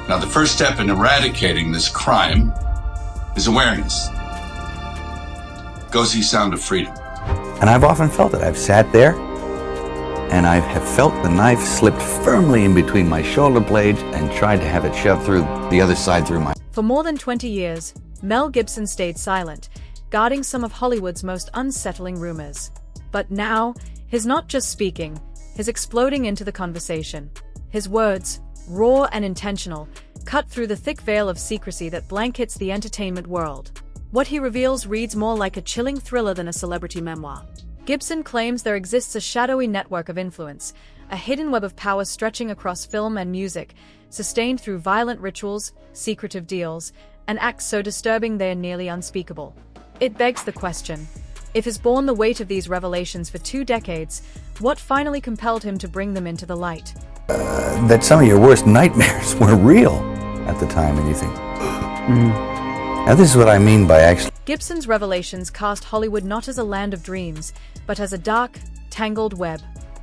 Now, the first step in eradicating this crime is awareness. Go see Sound of Freedom. And I've often felt it. I've sat there, and I have felt the knife slipped firmly in between my shoulder blades and tried to have it shoved through the other side through my... For more than 20 years, Mel Gibson stayed silent, guarding some of Hollywood's most unsettling rumors. But now, he's not just speaking, he's exploding into the conversation. His words, raw and intentional, cut through the thick veil of secrecy that blankets the entertainment world. What he reveals reads more like a chilling thriller than a celebrity memoir. Gibson claims there exists a shadowy network of influence, a hidden web of power stretching across film and music, sustained through violent rituals, secretive deals, and acts so disturbing they are nearly unspeakable. It begs the question, if he's borne the weight of these revelations for 2 decades, what finally compelled him to bring them into the light? That some of your worst nightmares were real at the time, and you think, Now this is what I mean by actually... Gibson's revelations cast Hollywood not as a land of dreams, but as a dark, tangled web,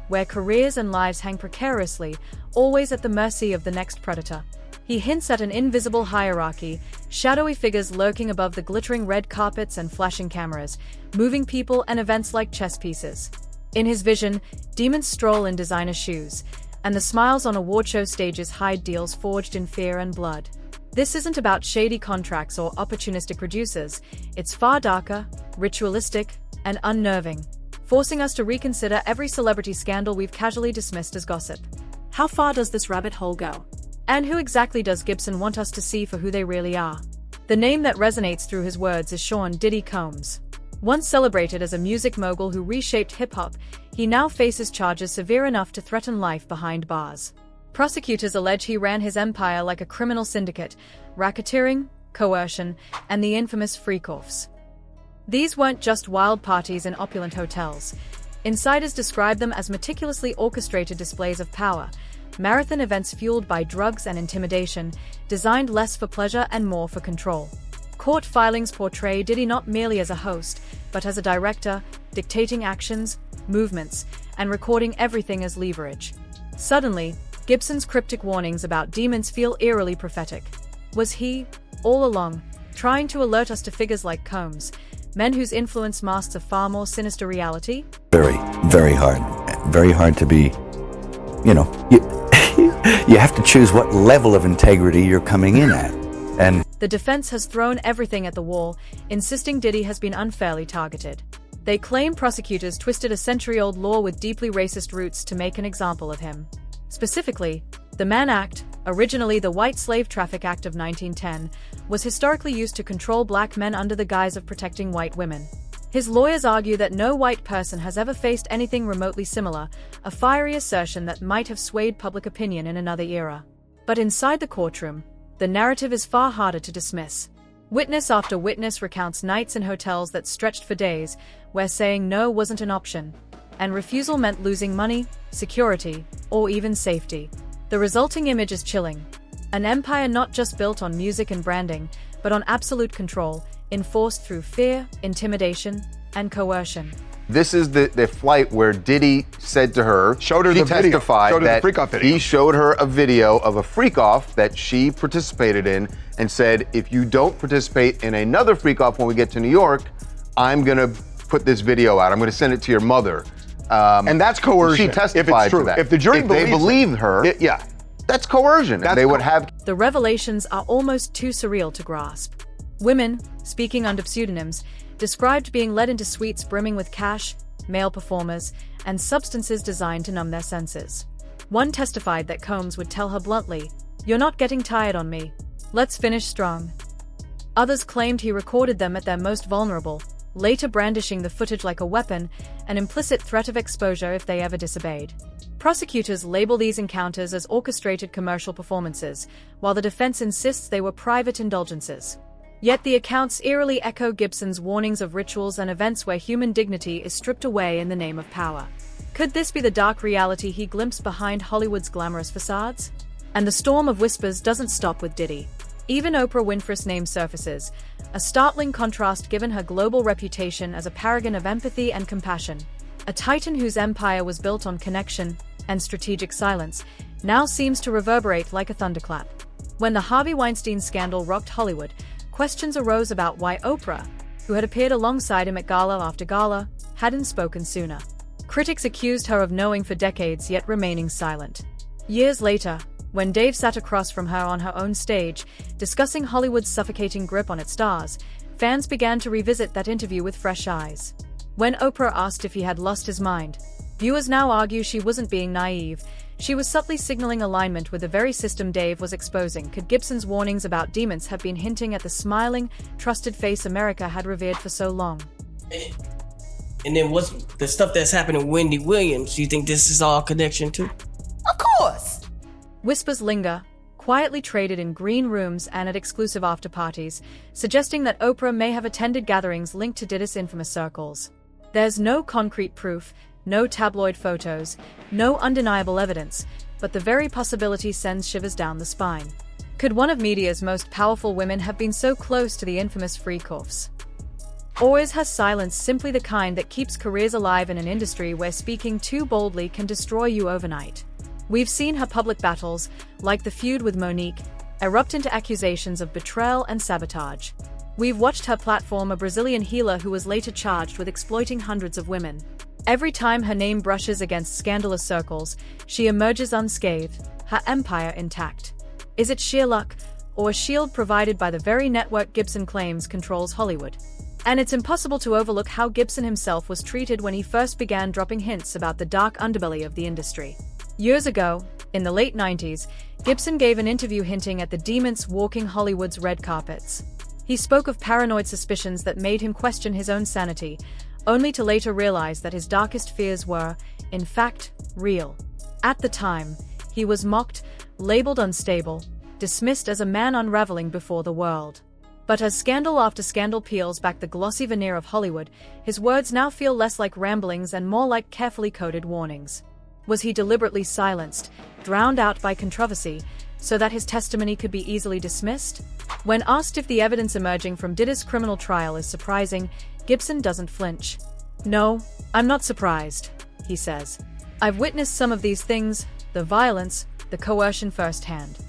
where careers and lives hang precariously, always at the mercy of the next predator. He hints at an invisible hierarchy, shadowy figures lurking above the glittering red carpets and flashing cameras, moving people and events like chess pieces. In his vision, demons stroll in designer shoes, and the smiles on award show stages hide deals forged in fear and blood. This isn't about shady contracts or opportunistic producers. It's far darker, ritualistic, and unnerving, forcing us to reconsider every celebrity scandal we've casually dismissed as gossip. How far does this rabbit hole go? And who exactly does Gibson want us to see for who they really are? The name that resonates through his words is Sean Diddy Combs. Once celebrated as a music mogul who reshaped hip-hop, he now faces charges severe enough to threaten life behind bars. Prosecutors allege he ran his empire like a criminal syndicate, racketeering, coercion, and the infamous freak-offs. These weren't just wild parties in opulent hotels. Insiders describe them as meticulously orchestrated displays of power, marathon events fueled by drugs and intimidation, designed less for pleasure and more for control. Court filings portray Diddy not merely as a host, but as a director, dictating actions, movements, and recording everything as leverage. Suddenly, Gibson's cryptic warnings about demons feel eerily prophetic. Was he, all along, trying to alert us to figures like Combs, men whose influence masks a far more sinister reality? Very, very hard. Very hard to be, you have to choose what level of integrity you're coming in at. And the defense has thrown everything at the wall, insisting Diddy has been unfairly targeted. They claim prosecutors twisted a century-old law with deeply racist roots to make an example of him. Specifically, the Mann Act, originally the White Slave Traffic Act of 1910, was historically used to control black men under the guise of protecting white women. His lawyers argue that no white person has ever faced anything remotely similar, a fiery assertion that might have swayed public opinion in another era. But inside the courtroom, the narrative is far harder to dismiss. Witness after witness recounts nights in hotels that stretched for days, where saying no wasn't an option, and refusal meant losing money, security, or even safety. The resulting image is chilling. An empire not just built on music and branding, but on absolute control, enforced through fear, intimidation, and coercion. This is the flight where Diddy said to her, showed her the video, showed her the freak-off video. He showed her a video of a freak-off that she participated in and said, if you don't participate in another freak-off when we get to New York, I'm gonna put this video out. I'm gonna send it to your mother. And that's coercion. She testified to that. If the jury believed her, that's coercion. They would have. The revelations are almost too surreal to grasp. Women, speaking under pseudonyms, described being led into suites brimming with cash, male performers, and substances designed to numb their senses. One testified that Combs would tell her bluntly, "You're not getting tired on me. Let's finish strong." Others claimed he recorded them at their most vulnerable, later brandishing the footage like a weapon, an implicit threat of exposure if they ever disobeyed. Prosecutors label these encounters as orchestrated commercial performances, while the defense insists they were private indulgences. Yet the accounts eerily echo Gibson's warnings of rituals and events where human dignity is stripped away in the name of power. Could this be the dark reality he glimpsed behind Hollywood's glamorous facades? And the storm of whispers doesn't stop with Diddy. Even Oprah Winfrey's name surfaces, a startling contrast given her global reputation as a paragon of empathy and compassion. A titan whose empire was built on connection and strategic silence now seems to reverberate like a thunderclap. When the Harvey Weinstein scandal rocked Hollywood, questions arose about why Oprah, who had appeared alongside him at gala after gala, hadn't spoken sooner. Critics accused her of knowing for decades yet remaining silent. Years later, when Dave sat across from her on her own stage, discussing Hollywood's suffocating grip on its stars, fans began to revisit that interview with fresh eyes. When Oprah asked if he had lost his mind, viewers now argue she wasn't being naive. She was subtly signaling alignment with the very system Dave was exposing. Could Gibson's warnings about demons have been hinting at the smiling, trusted face America had revered for so long? And then what's the stuff that's happening with Wendy Williams? Do you think this is all connection to? Of course! Whispers linger, quietly traded in green rooms and at exclusive after-parties, suggesting that Oprah may have attended gatherings linked to Diddy's infamous circles. There's no concrete proof, no tabloid photos, no undeniable evidence, but the very possibility sends shivers down the spine. Could one of media's most powerful women have been so close to the infamous freak-offs? Or is her silence simply the kind that keeps careers alive in an industry where speaking too boldly can destroy you overnight? We've seen her public battles, like the feud with Monique, erupt into accusations of betrayal and sabotage. We've watched her platform a Brazilian healer who was later charged with exploiting hundreds of women. Every time her name brushes against scandalous circles, she emerges unscathed, her empire intact. Is it sheer luck, or a shield provided by the very network Gibson claims controls Hollywood? And it's impossible to overlook how Gibson himself was treated when he first began dropping hints about the dark underbelly of the industry. Years ago, in the late 90s, Gibson gave an interview hinting at the demons walking Hollywood's red carpets. He spoke of paranoid suspicions that made him question his own sanity, only to later realize that his darkest fears were, in fact, real. At the time, he was mocked, labeled unstable, dismissed as a man unraveling before the world. But as scandal after scandal peels back the glossy veneer of Hollywood, his words now feel less like ramblings and more like carefully coded warnings. Was he deliberately silenced, drowned out by controversy, so that his testimony could be easily dismissed? When asked if the evidence emerging from Diddy's criminal trial is surprising, Gibson doesn't flinch. "No, I'm not surprised," he says. "I've witnessed some of these things, the violence, the coercion firsthand."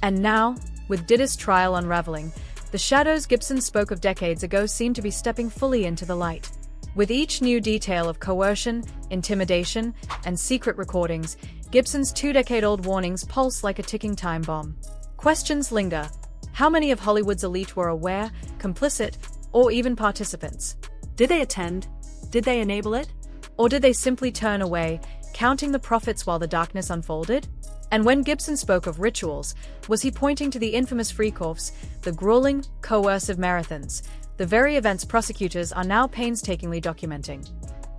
And now, with Diddy's trial unraveling, the shadows Gibson spoke of decades ago seem to be stepping fully into the light. With each new detail of coercion, intimidation, and secret recordings, Gibson's two-decade-old warnings pulse like a ticking time bomb. Questions linger. How many of Hollywood's elite were aware, complicit, or even participants? Did they attend? Did they enable it? Or did they simply turn away, counting the profits while the darkness unfolded? And when Gibson spoke of rituals, was he pointing to the infamous freak-offs, the grueling, coercive marathons, the very events prosecutors are now painstakingly documenting?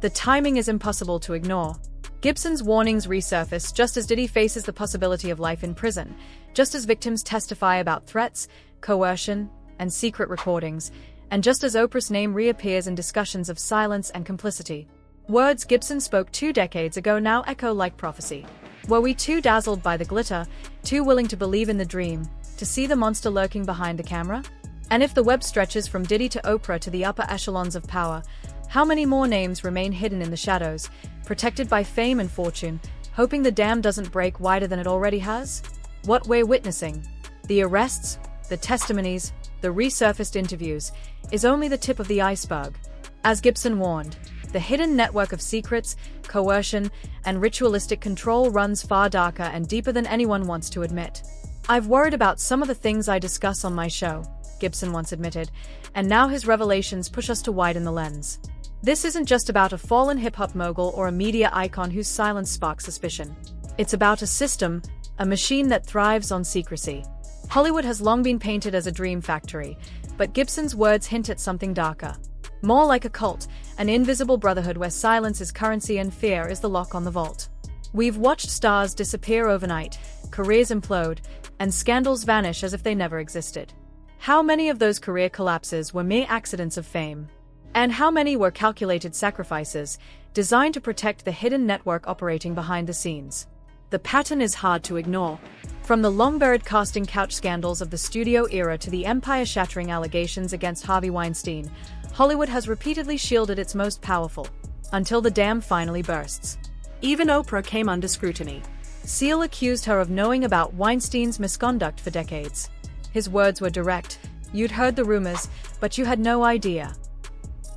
The timing is impossible to ignore. Gibson's warnings resurface just as Diddy faces the possibility of life in prison, just as victims testify about threats, coercion, and secret recordings, and just as Oprah's name reappears in discussions of silence and complicity. Words Gibson spoke 2 decades ago now echo like prophecy. Were we too dazzled by the glitter, too willing to believe in the dream, to see the monster lurking behind the camera? And if the web stretches from Diddy to Oprah to the upper echelons of power, how many more names remain hidden in the shadows, protected by fame and fortune, hoping the dam doesn't break wider than it already has? What we're witnessing, the arrests, the testimonies, the resurfaced interviews, is only the tip of the iceberg. As Gibson warned, the hidden network of secrets, coercion, and ritualistic control runs far darker and deeper than anyone wants to admit. "I've worried about some of the things I discuss on my show," Gibson once admitted, and now his revelations push us to widen the lens. This isn't just about a fallen hip-hop mogul or a media icon whose silence sparks suspicion. It's about a system, a machine that thrives on secrecy. Hollywood has long been painted as a dream factory, but Gibson's words hint at something darker. More like a cult, an invisible brotherhood where silence is currency and fear is the lock on the vault. We've watched stars disappear overnight, careers implode, and scandals vanish as if they never existed. How many of those career collapses were mere accidents of fame? And how many were calculated sacrifices, designed to protect the hidden network operating behind the scenes? The pattern is hard to ignore. From the long-buried casting couch scandals of the studio era to the empire-shattering allegations against Harvey Weinstein, Hollywood has repeatedly shielded its most powerful, until the dam finally bursts. Even Oprah came under scrutiny. Seal accused her of knowing about Weinstein's misconduct for decades. His words were direct: "You'd heard the rumors, but you had no idea."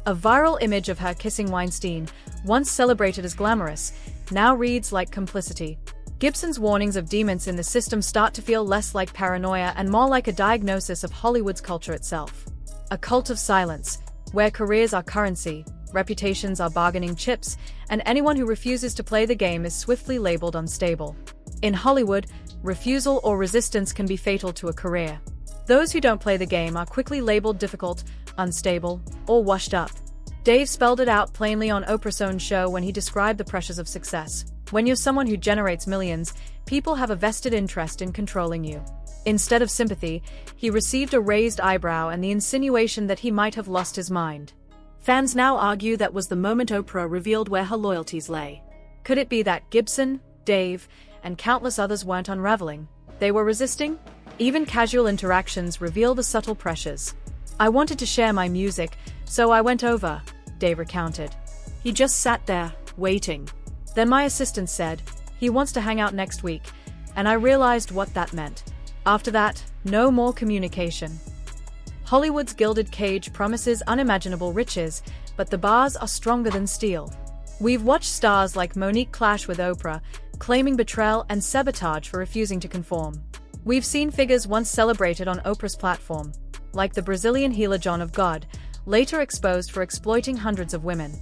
A viral image of her kissing Weinstein, once celebrated as glamorous, now reads like complicity. Gibson's warnings of demons in the system start to feel less like paranoia and more like a diagnosis of Hollywood's culture itself. A cult of silence, where careers are currency, reputations are bargaining chips, and anyone who refuses to play the game is swiftly labeled unstable. In Hollywood, refusal or resistance can be fatal to a career. Those who don't play the game are quickly labeled difficult, unstable, or washed up. Dave spelled it out plainly on Oprah's own show when he described the pressures of success. When you're someone who generates millions, people have a vested interest in controlling you. Instead of sympathy, he received a raised eyebrow and the insinuation that he might have lost his mind. Fans now argue that was the moment Oprah revealed where her loyalties lay. Could it be that Gibson, Dave, and countless others weren't unraveling? They were resisting? Even casual interactions reveal the subtle pressures. "I wanted to share my music, so I went over," Dave recounted. "He just sat there, waiting. Then my assistant said, 'He wants to hang out next week,' and I realized what that meant. After that, no more communication." Hollywood's gilded cage promises unimaginable riches, but the bars are stronger than steel. We've watched stars like Monique clash with Oprah, claiming betrayal and sabotage for refusing to conform. We've seen figures once celebrated on Oprah's platform, like the Brazilian healer John of God, later exposed for exploiting hundreds of women.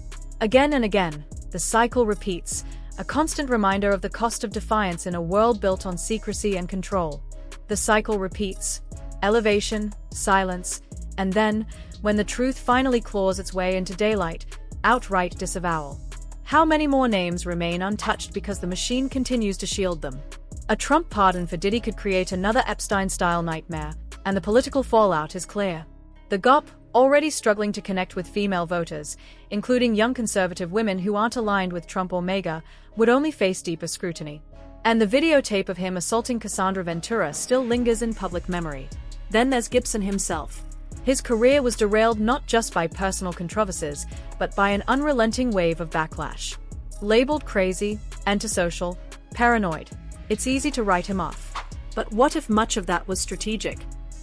Again and again, the cycle repeats, a constant reminder of the cost of defiance in a world built on secrecy and control. The cycle repeats: elevation, silence, and then, when the truth finally claws its way into daylight, outright disavowal. How many more names remain untouched because the machine continues to shield them? A Trump pardon for Diddy could create another Epstein-style nightmare, and the political fallout is clear. The GOP, already struggling to connect with female voters, including young conservative women who aren't aligned with Trump or MAGA, would only face deeper scrutiny. And the videotape of him assaulting Cassandra Ventura still lingers in public memory. Then there's Gibson himself. His career was derailed not just by personal controversies, but by an unrelenting wave of backlash. Labeled crazy, antisocial, paranoid, it's easy to write him off. But what if much of that was strategic?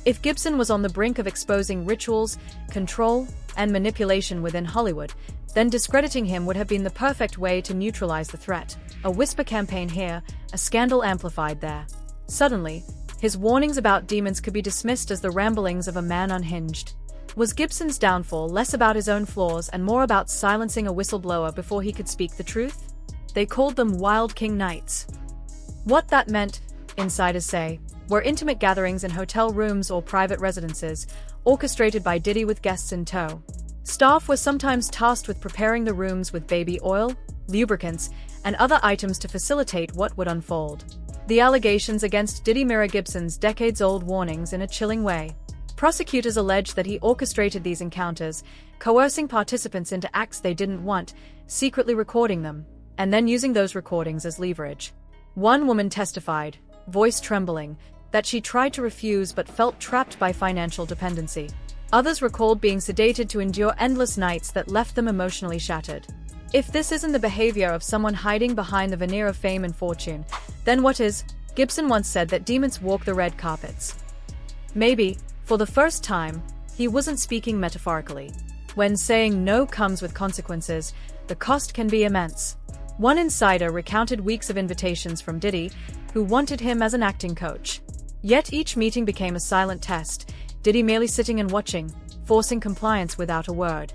If Gibson was on the brink of exposing rituals, control, and manipulation within Hollywood, then discrediting him would have been the perfect way to neutralize the threat. A whisper campaign here, a scandal amplified there. Suddenly, his warnings about demons could be dismissed as the ramblings of a man unhinged. Was Gibson's downfall less about his own flaws and more about silencing a whistleblower before he could speak the truth? They called them Wild King Nights. What that meant, insiders say, were intimate gatherings in hotel rooms or private residences, orchestrated by Diddy with guests in tow. Staff were sometimes tasked with preparing the rooms with baby oil, lubricants, and other items to facilitate what would unfold. The allegations against Diddy mirror Gibson's decades-old warnings in a chilling way. Prosecutors allege that he orchestrated these encounters, coercing participants into acts they didn't want, secretly recording them, and then using those recordings as leverage. One woman testified, voice trembling, that she tried to refuse but felt trapped by financial dependency. Others recalled being sedated to endure endless nights that left them emotionally shattered. If this isn't the behavior of someone hiding behind the veneer of fame and fortune, then what is? Gibson once said that demons walk the red carpets. Maybe, for the first time, he wasn't speaking metaphorically. When saying no comes with consequences, the cost can be immense. One insider recounted weeks of invitations from Diddy, who wanted him as an acting coach. Yet each meeting became a silent test, Diddy merely sitting and watching, forcing compliance without a word.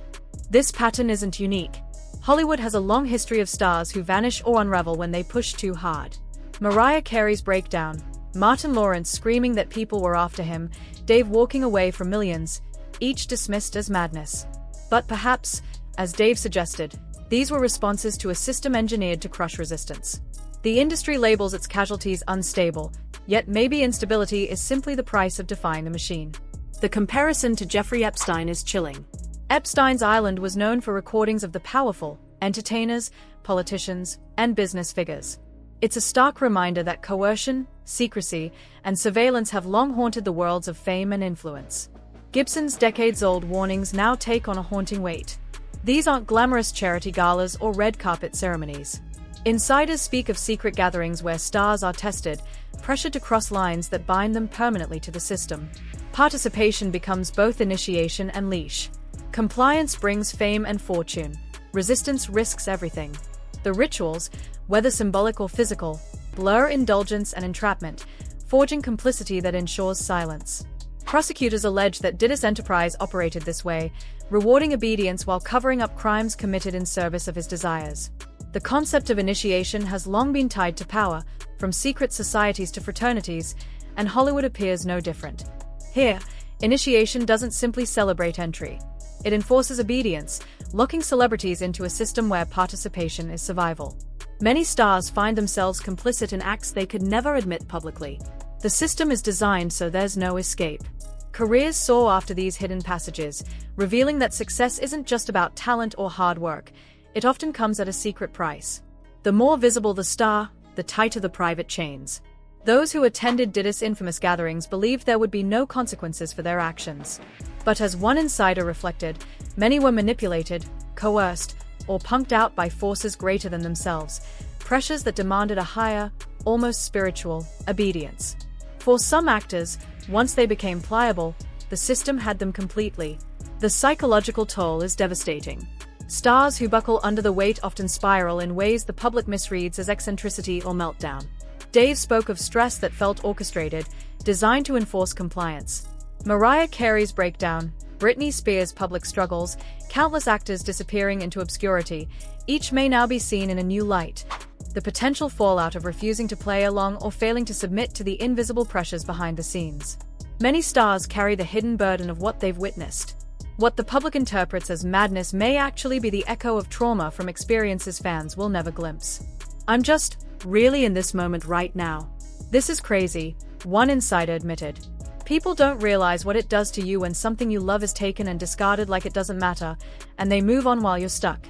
This pattern isn't unique. Hollywood has a long history of stars who vanish or unravel when they push too hard. Mariah Carey's breakdown, Martin Lawrence screaming that people were after him, Dave walking away from millions, each dismissed as madness. But perhaps, as Dave suggested, these were responses to a system engineered to crush resistance. The industry labels its casualties unstable, yet maybe instability is simply the price of defying the machine. The comparison to Jeffrey Epstein is chilling. Epstein's island was known for recordings of the powerful, entertainers, politicians, and business figures. It's a stark reminder that coercion, secrecy, and surveillance have long haunted the worlds of fame and influence. Gibson's decades-old warnings now take on a haunting weight. These aren't glamorous charity galas or red carpet ceremonies. Insiders speak of secret gatherings where stars are tested, pressured to cross lines that bind them permanently to the system. Participation becomes both initiation and leash. Compliance brings fame and fortune. Resistance risks everything. The rituals, whether symbolic or physical, blur indulgence and entrapment, forging complicity that ensures silence. Prosecutors allege that Diddy's enterprise operated this way, rewarding obedience while covering up crimes committed in service of his desires. The concept of initiation has long been tied to power, from secret societies to fraternities, and Hollywood appears no different. Here, initiation doesn't simply celebrate entry. It enforces obedience, locking celebrities into a system where participation is survival. Many stars find themselves complicit in acts they could never admit publicly. The system is designed so there's no escape. Careers soar after these hidden passages, revealing that success isn't just about talent or hard work. It often comes at a secret price. The more visible the star, the tighter the private chains. Those who attended Diddy's infamous gatherings believed there would be no consequences for their actions. But as one insider reflected, many were manipulated, coerced, or punked out by forces greater than themselves, pressures that demanded a higher, almost spiritual, obedience. For some actors, once they became pliable, the system had them completely. The psychological toll is devastating. Stars who buckle under the weight often spiral in ways the public misreads as eccentricity or meltdown. Dave spoke of stress that felt orchestrated, designed to enforce compliance. Mariah Carey's breakdown, Britney Spears' public struggles, countless actors disappearing into obscurity, each may now be seen in a new light. The potential fallout of refusing to play along or failing to submit to the invisible pressures behind the scenes. Many stars carry the hidden burden of what they've witnessed. What the public interprets as madness may actually be the echo of trauma from experiences fans will never glimpse. "I'm just really in this moment right now. This is crazy," one insider admitted. People don't realize what it does to you when something you love is taken and discarded like it doesn't matter, and they move on while you're stuck.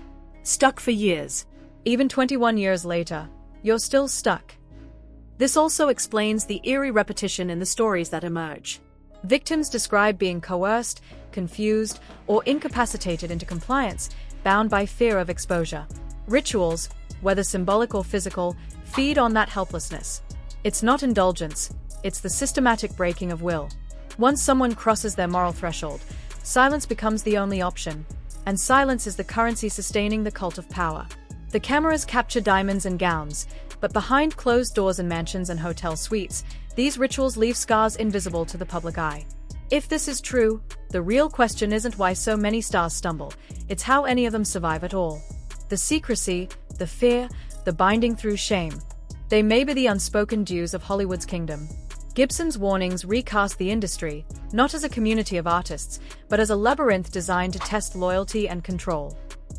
Stuck for years. Even 21 years later, you're still stuck. This also explains the eerie repetition in the stories that emerge. Victims describe being coerced, confused, or incapacitated into compliance, bound by fear of exposure. Rituals, whether symbolic or physical, feed on that helplessness. It's not indulgence, it's the systematic breaking of will. Once someone crosses their moral threshold, silence becomes the only option, and silence is the currency sustaining the cult of power. The cameras capture diamonds and gowns, but behind closed doors in mansions and hotel suites, these rituals leave scars invisible to the public eye. If this is true, the real question isn't why so many stars stumble, it's how any of them survive at all. The secrecy, the fear, the binding through shame. They may be the unspoken dues of Hollywood's kingdom. Gibson's warnings recast the industry, not as a community of artists, but as a labyrinth designed to test loyalty and control.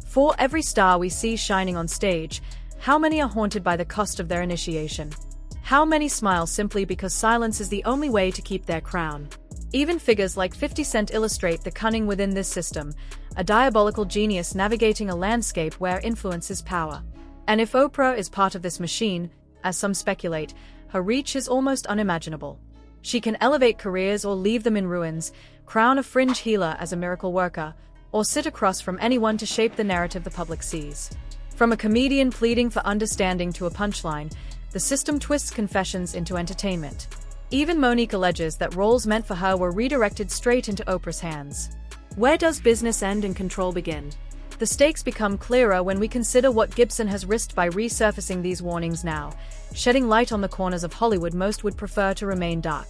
For every star we see shining on stage, how many are haunted by the cost of their initiation? How many smile simply because silence is the only way to keep their crown? Even figures like 50 Cent illustrate the cunning within this system, a diabolical genius navigating a landscape where influence is power. And if Oprah is part of this machine, as some speculate, her reach is almost unimaginable. She can elevate careers or leave them in ruins, crown a fringe healer as a miracle worker, or sit across from anyone to shape the narrative the public sees. From a comedian pleading for understanding to a punchline, the system twists confessions into entertainment. Even Monique alleges that roles meant for her were redirected straight into Oprah's hands. Where does business end and control begin? The stakes become clearer when we consider what Gibson has risked by resurfacing these warnings now, shedding light on the corners of Hollywood most would prefer to remain dark.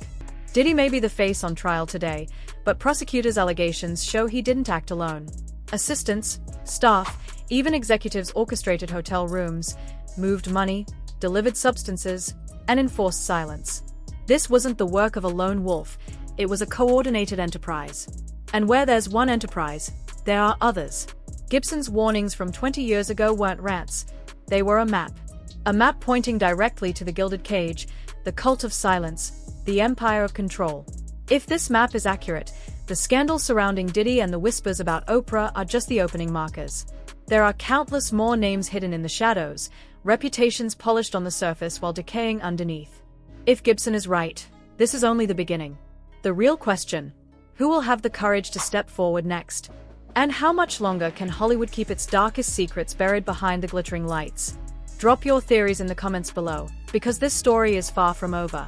Diddy may be the face on trial today, but prosecutors' allegations show he didn't act alone. Assistants, staff, even executives orchestrated hotel rooms, moved money, delivered substances, and enforced silence. This wasn't the work of a lone wolf, it was a coordinated enterprise. And where there's one enterprise, there are others. Gibson's warnings from 20 years ago weren't rants, they were a map. A map pointing directly to the gilded cage, the cult of silence, the empire of control. If this map is accurate, the scandals surrounding Diddy and the whispers about Oprah are just the opening markers. There are countless more names hidden in the shadows, reputations polished on the surface while decaying underneath. If Gibson is right, this is only the beginning. The real question: who will have the courage to step forward next? And how much longer can Hollywood keep its darkest secrets buried behind the glittering lights? Drop your theories in the comments below, because this story is far from over.